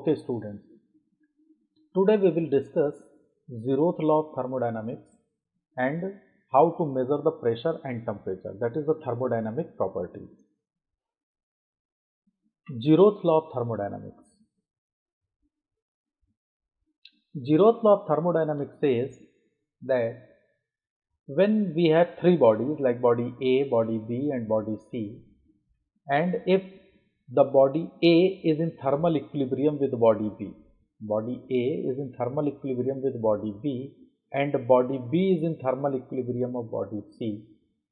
Okay students, today we will discuss zeroth law of thermodynamics and how to measure the pressure and temperature, that is the thermodynamic properties. Zeroth law of thermodynamics. Zeroth law of thermodynamics says that when we have three bodies like body A, body B and body C, and if the body A is in thermal equilibrium with body B, body A is in thermal equilibrium with body B and body B is in thermal equilibrium of body C,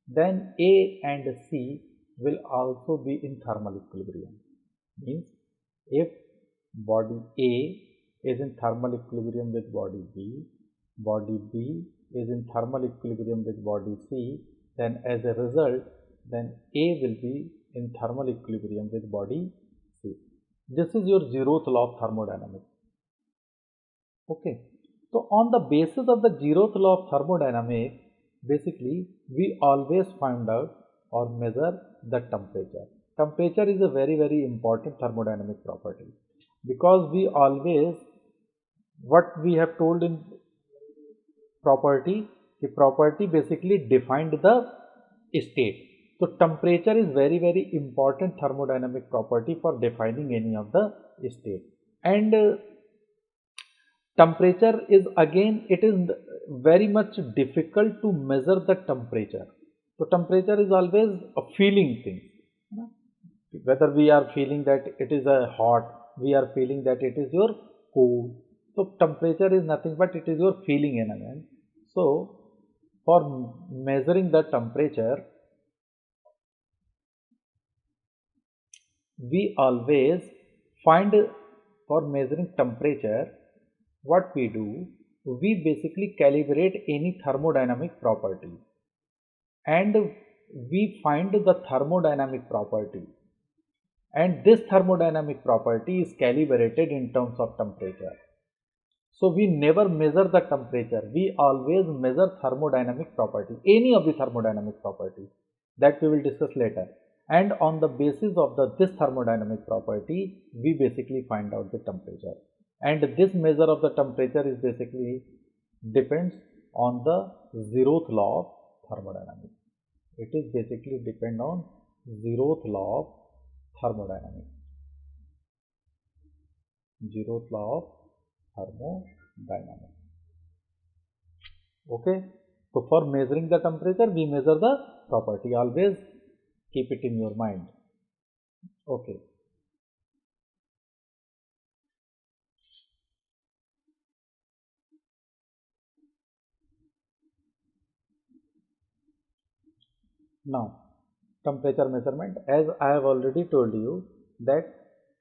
then A and C will also be in thermal equilibrium. Means if body A is in thermal equilibrium with body B is in thermal equilibrium with body C, then as a result, then A will be in thermal equilibrium with body C. This is your zeroth law of thermodynamics. Okay. So on the basis of the zeroth law of thermodynamics, basically we always find out or measure the temperature. Temperature is a very important thermodynamic property, because we always, what we have told in property, the property basically defined the state. So temperature is very important thermodynamic property for defining any of the state. And temperature is, again, it is very much difficult to measure the temperature. So temperature is always a feeling thing. Whether we are feeling that it is a hot, we are feeling that it is your cold. So temperature is nothing but it is your feeling element. So for measuring the temperature, we always find, for measuring temperature, what we do, we basically calibrate any thermodynamic property and we find the thermodynamic property, and this thermodynamic property is calibrated in terms of temperature. So we never measure the temperature, we always measure thermodynamic property, any of the thermodynamic property, that we will discuss later. And on the basis of this thermodynamic property, we basically find out the temperature. And this measure of the temperature is basically depends on the zeroth law of thermodynamics. It is basically depend on zeroth law of thermodynamics. Zeroth law of thermodynamics. Okay. So for measuring the temperature, we measure the property. Always keep it in your mind. Okay. Now, temperature measurement, as I have already told you that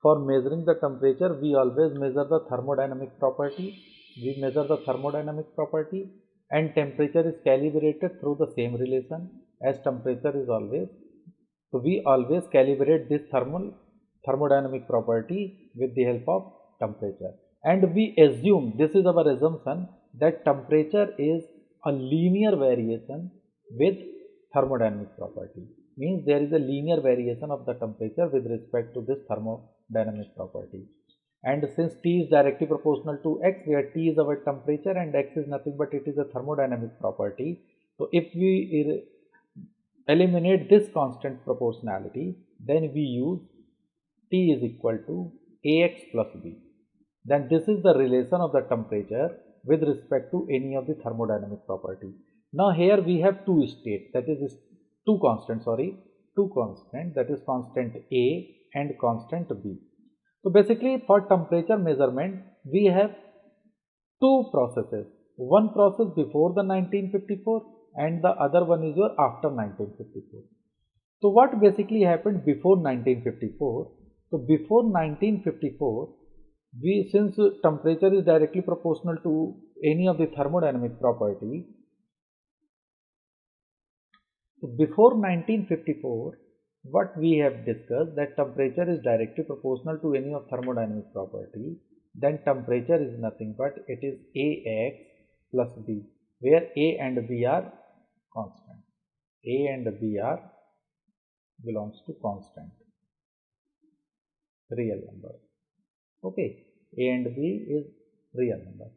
for measuring the temperature, we always measure the thermodynamic property. We measure the thermodynamic property and temperature is calibrated through the same relation as temperature is always. So we always calibrate this thermodynamic property with the help of temperature. And we assume, this is our assumption, that temperature is a linear variation with thermodynamic property. Means there is a linear variation of the temperature with respect to this thermodynamic property. And since T is directly proportional to X, where T is our temperature and X is nothing but it is a thermodynamic property. So if we eliminate this constant proportionality, then we use T is equal to AX plus B. Then this is the relation of the temperature with respect to any of the thermodynamic property. Now here we have two states, that is two constants, that is constant A and constant B. So basically for temperature measurement, we have two processes. One process before the 1954 and the other one is your after 1954. So what basically happened before 1954? So before 1954, since temperature is directly proportional to any of the thermodynamic property, so before 1954, what we have discussed, that temperature is directly proportional to any of thermodynamic property, then temperature is nothing but it is AX plus B, where A and B are constant. A and B are belongs to constant real number. Okay. A and B is real number.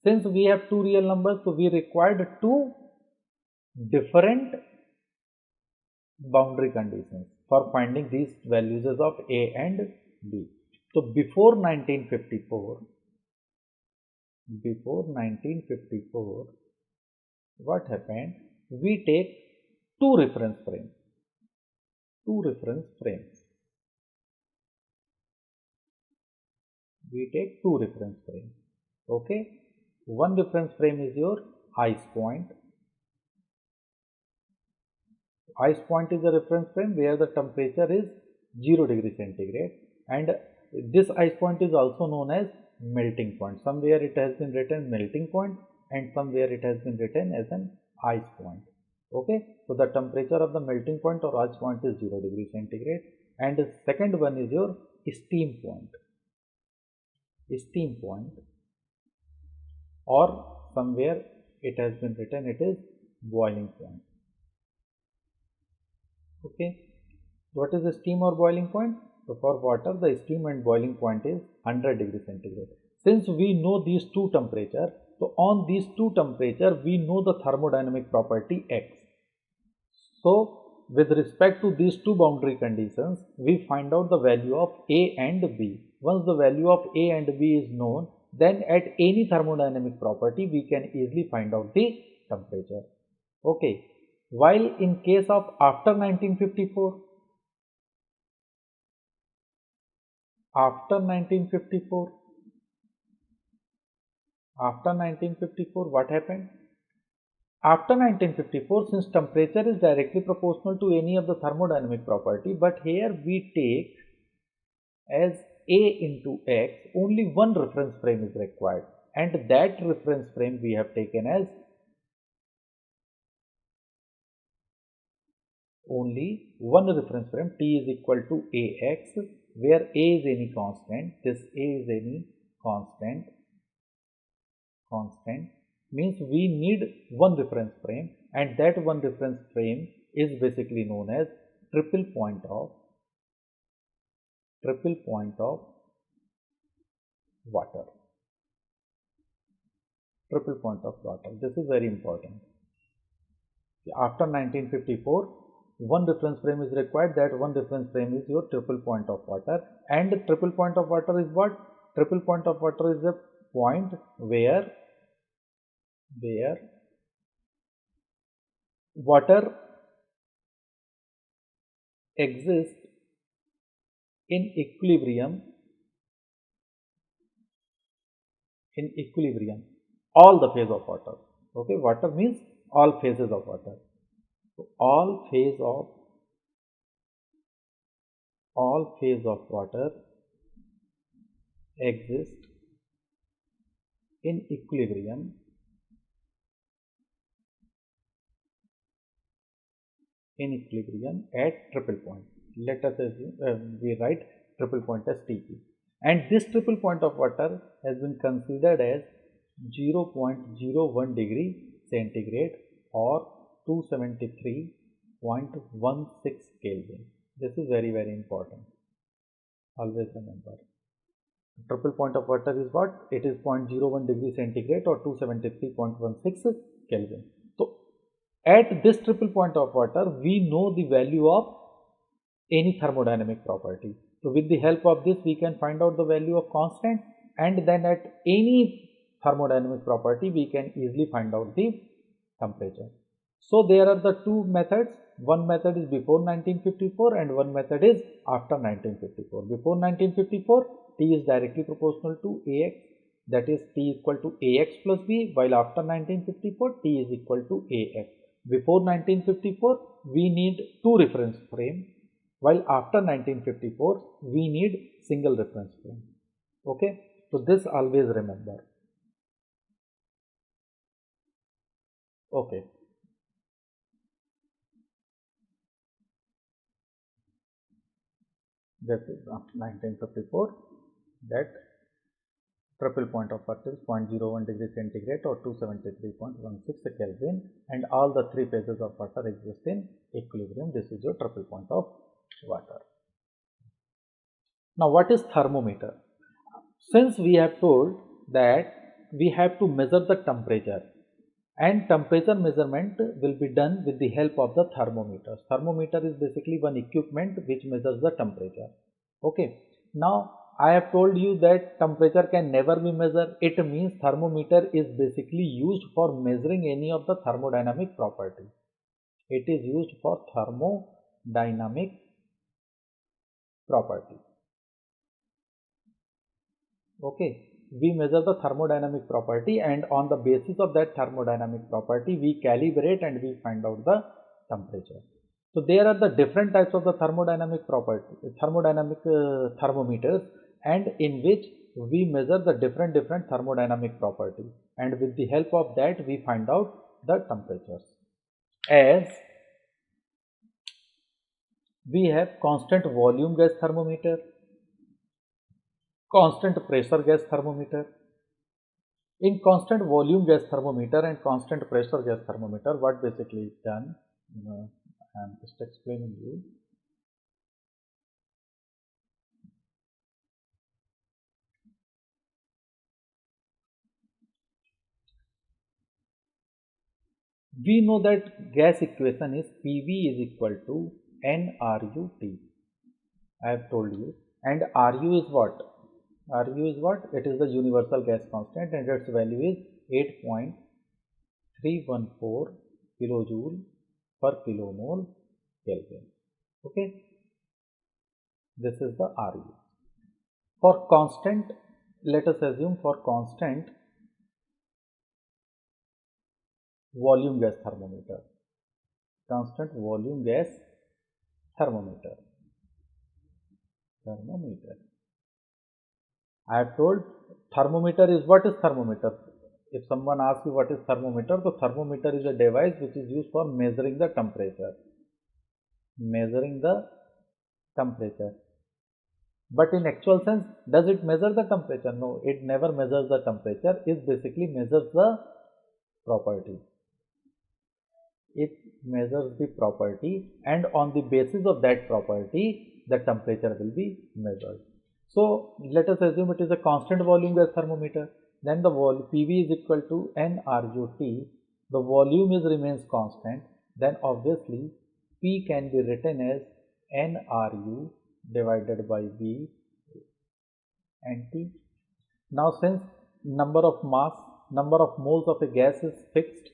Since we have two real numbers, so we required two different boundary conditions for finding these values of A and B. So before 1954, what happened? We take two reference frames. We take two reference frames. Okay. One reference frame is your ice point. Ice point is a reference frame where the temperature is 0 degree centigrade, and this ice point is also known as melting point. Somewhere it has been written melting point and somewhere it has been written as an ice point. Okay, so the temperature of the melting point or ice point is 0 degree centigrade, and the second one is your steam point. Or somewhere it has been written it is boiling point. Okay, what is the steam or boiling point? So for water, the steam and boiling point is 100 degree centigrade. Since we know these two temperature, so on these two temperature we know the thermodynamic property X. So with respect to these two boundary conditions, we find out the value of A and B. Once the value of A and B is known, then at any thermodynamic property we can easily find out the temperature. Okay. While in case of after 1954, what happened? After 1954, since temperature is directly proportional to any of the thermodynamic property, but here we take as A into X, only one reference frame is required, and that reference frame we have taken as only one reference frame. T is equal to AX, where A is any constant. This A is any constant means we need one reference frame, and that one reference frame is basically known as triple point of water. This is very important. After 1954, one reference frame is required. That one reference frame is your triple point of water. And triple point of water is what? Triple point of water is a point where water exists in equilibrium all the phase of water. Okay, water means all phases of water. So all phase of water exist in equilibrium at triple point. Let us assume we write triple point as TP, and this triple point of water has been considered as 0.01 degree centigrade or 273.16 Kelvin. This is very, very important. Always remember. Triple point of water is what? It is 0.01 degree centigrade or 273.16 Kelvin. So at this triple point of water, we know the value of any thermodynamic property. So with the help of this, we can find out the value of constant, and then at any thermodynamic property, we can easily find out the temperature. So there are the two methods. One method is before 1954 and one method is after 1954. Before 1954, T is directly proportional to AX, that is T equal to AX plus B, while after 1954, T is equal to AX. Before 1954, we need two reference frame, while after 1954, we need single reference frame. Okay, so this always remember. Okay. That is after 1954, that triple point of water is 0.01 degree centigrade or 273.16 Kelvin, and all the three phases of water exist in equilibrium. This is your triple point of water. Now what is thermometer? Since we have told that we have to measure the temperature, and temperature measurement will be done with the help of the thermometer. Thermometer is basically one equipment which measures the temperature. Okay. Now I have told you that temperature can never be measured. It means thermometer is basically used for measuring any of the thermodynamic property. It is used for thermodynamic property. Okay. We measure the thermodynamic property, and on the basis of that thermodynamic property we calibrate and we find out the temperature. So there are the different types of the thermodynamic property, thermometers, and in which we measure the different thermodynamic property, and with the help of that we find out the temperatures. As we have constant volume gas thermometer, constant pressure gas thermometer. In constant volume gas thermometer and constant pressure gas thermometer, what basically is done, I am just explaining you. We know that gas equation is PV is equal to nRUT. I have told you, and Ru is what? Ru is what? It is the universal gas constant, and its value is 8.314 kilojoule per kilomole Kelvin. Okay, this is the Ru. For constant, let us assume for constant volume gas thermometer, constant volume gas thermometer. I have told thermometer is, what is thermometer? If someone asks you what is thermometer, so thermometer is a device which is used for measuring the temperature. Measuring the temperature. But in actual sense, does it measure the temperature? No, it never measures the temperature. It basically measures the property. It measures the property, and on the basis of that property, the temperature will be measured. So let us assume it is a constant volume gas thermometer. Then the PV is equal to nRUT. The volume remains constant. Then obviously P can be written as nRU divided by V and T. Now since number of moles of a gas is fixed,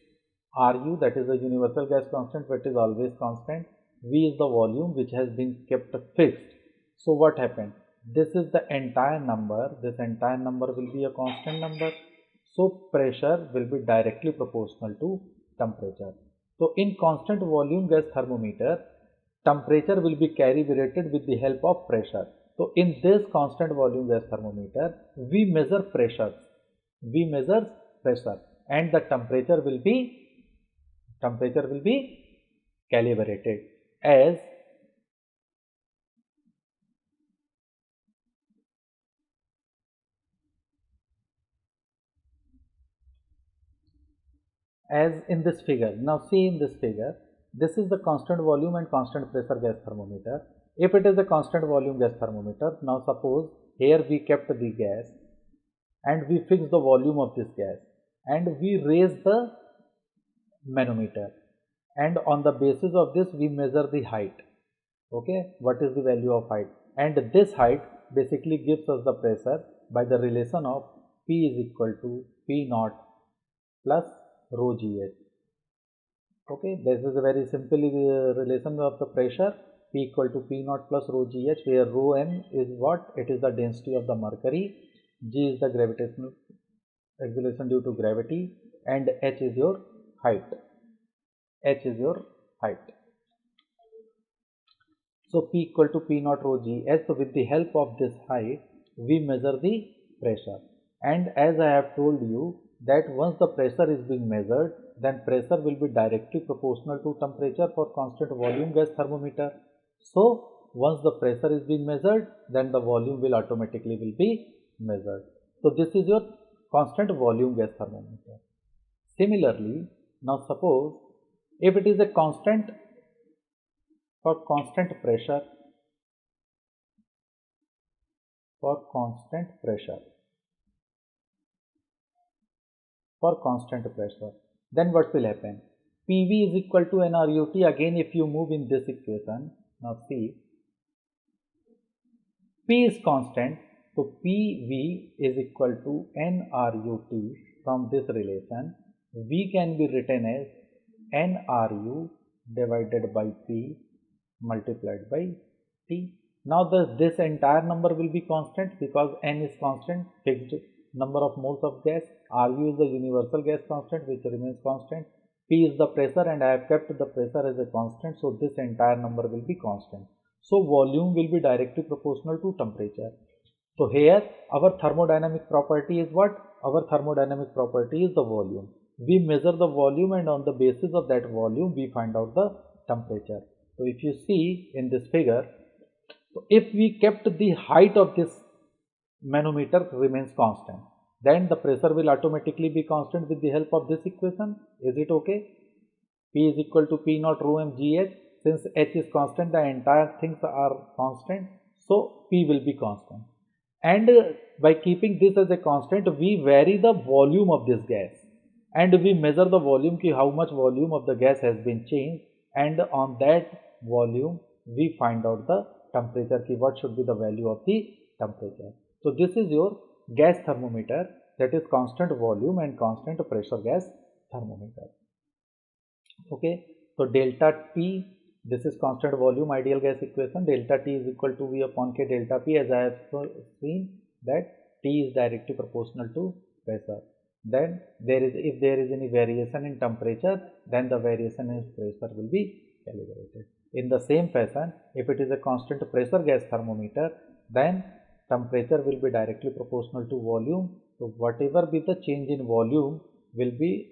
Ru, that is the universal gas constant, which is always constant. V is the volume which has been kept fixed. So what happened? This is the entire number. This entire number will be a constant number. So pressure will be directly proportional to temperature. So in constant volume gas thermometer, temperature will be calibrated with the help of pressure. So in this constant volume gas thermometer, we measure pressure. We measure pressure, and the temperature will be calibrated as in this figure. Now see in this figure, this is the constant volume and constant pressure gas thermometer. If it is a constant volume gas thermometer, now suppose here we kept the gas and we fix the volume of this gas, and we raise the manometer, and on the basis of this we measure the height. Okay, what is the value of height? And this height basically gives us the pressure by the relation of P is equal to P naught plus rho gh. Okay, this is a very simple relation of the pressure, P equal to P naught plus rho gh, where rho m is what? It is the density of the mercury, g is the gravitational acceleration due to gravity, and h is your height. So P equal to P naught rho g h. So with the help of this height, we measure the pressure. And as I have told you that once the pressure is being measured, then pressure will be directly proportional to temperature for constant volume gas thermometer. So once the pressure is being measured, then the volume will automatically be measured. So this is your constant volume gas thermometer. Similarly, now suppose if it is a constant for constant pressure, for constant pressure. Then what will happen? PV is equal to nRUT. Again, if you move in this equation, now see, P is constant, so PV is equal to nRUT. From this relation, V can be written as nRU divided by P multiplied by T. Now this entire number will be constant because n is constant, fixed number of moles of gas. Ru is the universal gas constant which remains constant. P is the pressure and I have kept the pressure as a constant, so this entire number will be constant. So volume will be directly proportional to temperature. So here our thermodynamic property is what? Our thermodynamic property is the volume. We measure the volume and on the basis of that volume we find out the temperature. So if you see in this figure, so if we kept the height of this manometer remains constant, then the pressure will automatically be constant with the help of this equation. Is it okay? P is equal to P naught rho m GH. Since H is constant, the entire things are constant, so P will be constant. And by keeping this as a constant, we vary the volume of this gas and we measure the volume, how much volume of the gas has been changed, and on that volume we find out the temperature, what should be the value of the temperature. So this is your gas thermometer, that is constant volume and constant pressure gas thermometer. Okay, so delta T, this is constant volume ideal gas equation. Delta T is equal to V upon K delta P, as I have seen that T is directly proportional to pressure. Then if there is any variation in temperature, then the variation in pressure will be calibrated. In the same fashion, if it is a constant pressure gas thermometer, then temperature will be directly proportional to volume. So whatever be the change in volume will be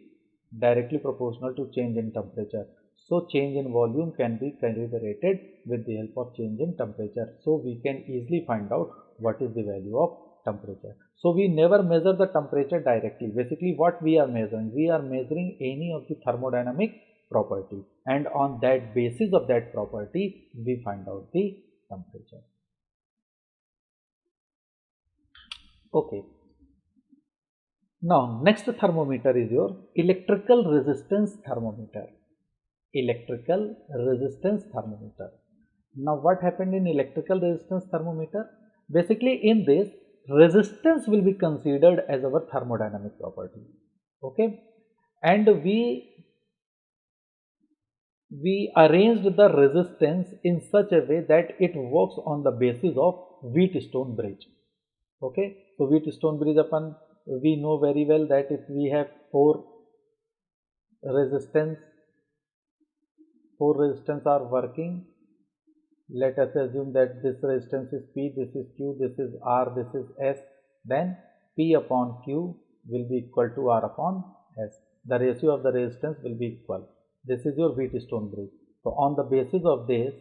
directly proportional to change in temperature. So change in volume can be calibrated with the help of change in temperature. So we can easily find out what is the value of temperature. So we never measure the temperature directly. Basically what we are measuring? We are measuring any of the thermodynamic property, and on that basis of that property we find out the temperature. Okay. Now next thermometer is your electrical resistance thermometer. Electrical resistance thermometer. Now what happened in electrical resistance thermometer? Basically in this, resistance will be considered as our thermodynamic property. Okay, and we arranged the resistance in such a way that it works on the basis of Wheatstone bridge. Okay, so Wheatstone bridge upon, we know very well that if we have four resistance are working, let us assume that this resistance is P, this is Q, this is R, this is S, then P upon Q will be equal to R upon S. The ratio of the resistance will be equal. This is your Wheatstone bridge. So on the basis of this,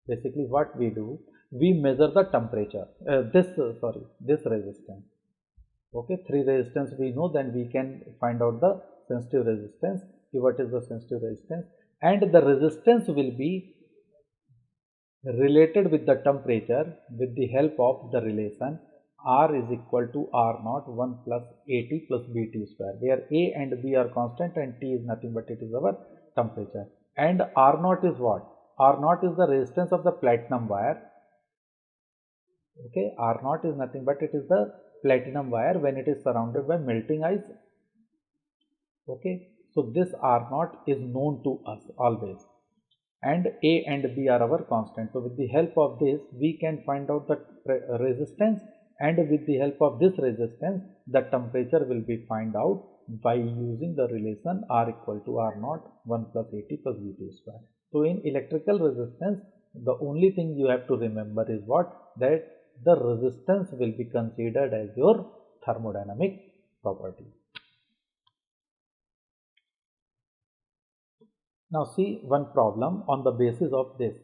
basically what we do, we measure the temperature, this resistance. Okay, three resistance we know, then we can find out the sensitive resistance. What is the sensitive resistance? And the resistance will be related with the temperature with the help of the relation R is equal to R naught 1 plus AT plus BT square, where A and B are constant and T is nothing but it is our temperature. And R naught is what? R naught is the resistance of the platinum wire. Okay, R naught is nothing but it is the platinum wire when it is surrounded by melting ice. Okay, so this R naught is known to us always, and A and B are our constant. So with the help of this we can find out the resistance, and with the help of this resistance the temperature will be find out by using the relation R equal to R naught 1 plus AT plus BT square. So in electrical resistance, the only thing you have to remember is what? That the resistance will be considered as your thermodynamic property. Now see one problem on the basis of this.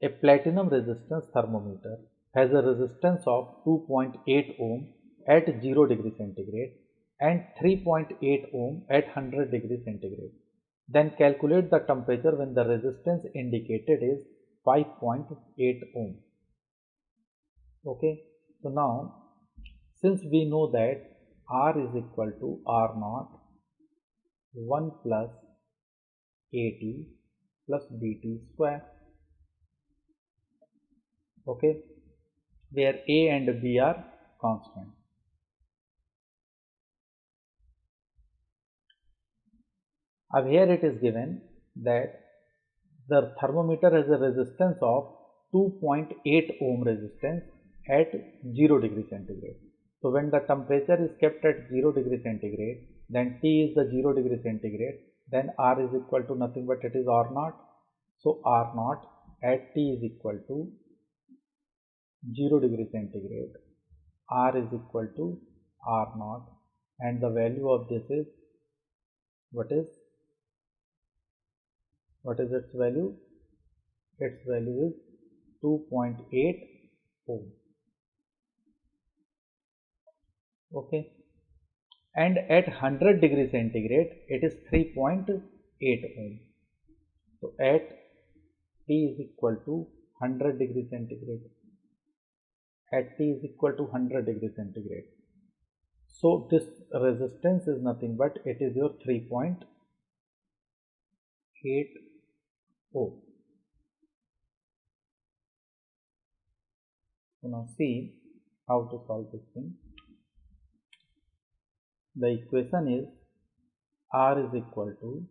A platinum resistance thermometer has a resistance of 2.8 ohm at 0 degree centigrade and 3.8 ohm at 100 degree centigrade. Then calculate the temperature when the resistance indicated is 5.8 ohm. Okay, so now since we know that R is equal to R naught 1 plus AT plus BT square. Okay, where A and B are constant. Now here it is given that the thermometer has a resistance of 2.8 ohm resistance at 0 degree centigrade. So when the temperature is kept at 0 degree centigrade, then T is the 0 degree centigrade, then R is equal to nothing but it is R naught. So R naught at T is equal to 0 degree centigrade, R is equal to R naught, and the value of this is what is its value? Its value is 2.8 ohm. Okay, and at 100 degree centigrade it is 3.8 ohm. So at T is equal to 100 degree centigrade, at T is equal to 100 degree centigrade. So this resistance is nothing but it is your 3.8 ohm. So now see how to solve this thing. The equation is R is equal to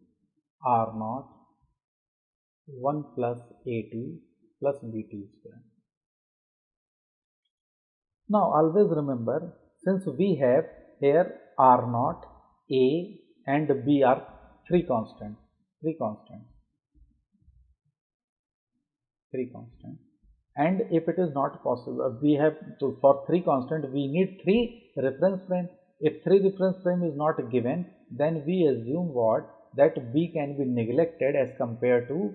R naught 1 plus AT plus BT square. Now always remember, since we have here R naught, A and B are three constants. And if it is not possible, we have to, for three constant we need three reference frame. If three reference frame is not given, then we assume what, that B can be neglected as compared to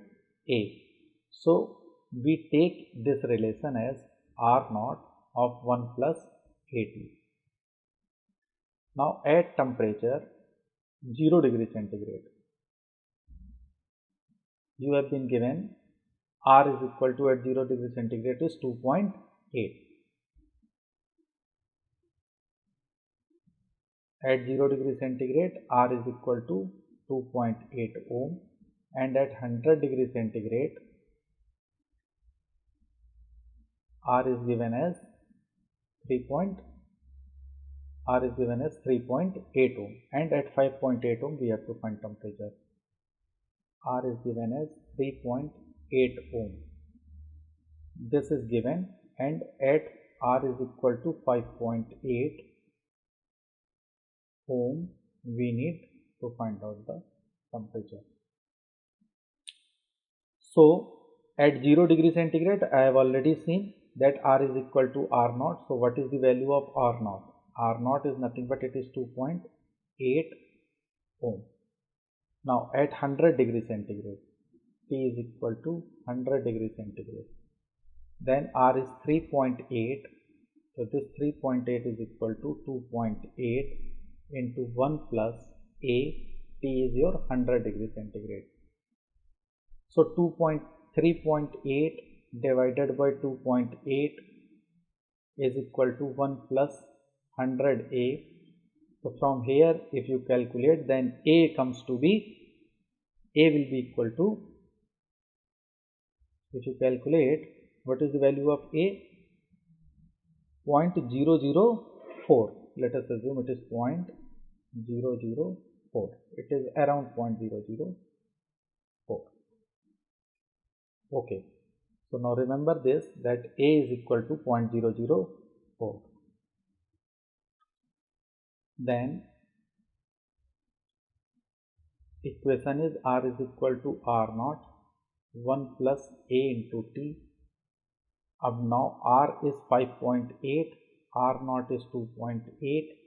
A. So we take this relation as R naught of 1 plus AT. Now at temperature 0 degree centigrade, you have been given R is equal to at 0 degree centigrade is 2.8. At 0 degree centigrade R is equal to 2.8 ohm, and at 100 degree centigrade R is given as 3.8 ohm, and at 5.8 ohm we have to find temperature. R is given as 3.8 ohm. This is given, and at R is equal to 5.8 ohm we need to find out the temperature. So at 0 degree centigrade I have already seen that R is equal to R naught. So what is the value of R naught? R naught is nothing but it is 2.8 ohm. Now at 100 degree centigrade, T is equal to 100 degree centigrade, then R is 3.8. So this 3.8 is equal to 2.8 into 1 plus A. T is your 100 degree centigrade. So 3.8 divided by 2.8 is equal to 1 plus 100 A. So from here if you calculate, then A comes to be, A will be equal to, if you calculate, what is the value of A? 0.004. Let us assume it is 0.004. It is around 0.004. Okay. So now remember this, that A is equal to 0.004. Then equation is R is equal to R naught 1 plus A into T. Now R is 5.8, R naught is 2.8.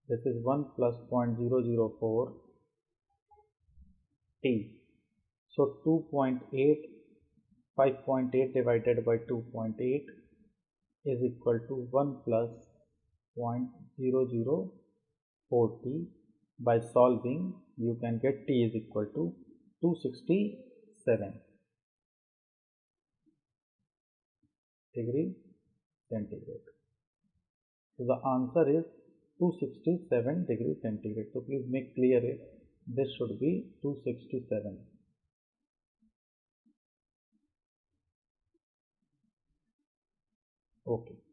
This is 1 plus 0.004 T. So 2.8, 5.8 divided by 2.8 is equal to 1 plus 0.004 T. By solving you can get T is equal to 267 degree centigrade. So the answer is 267 degree centigrade. So please make clear it. This should be 267. Okay.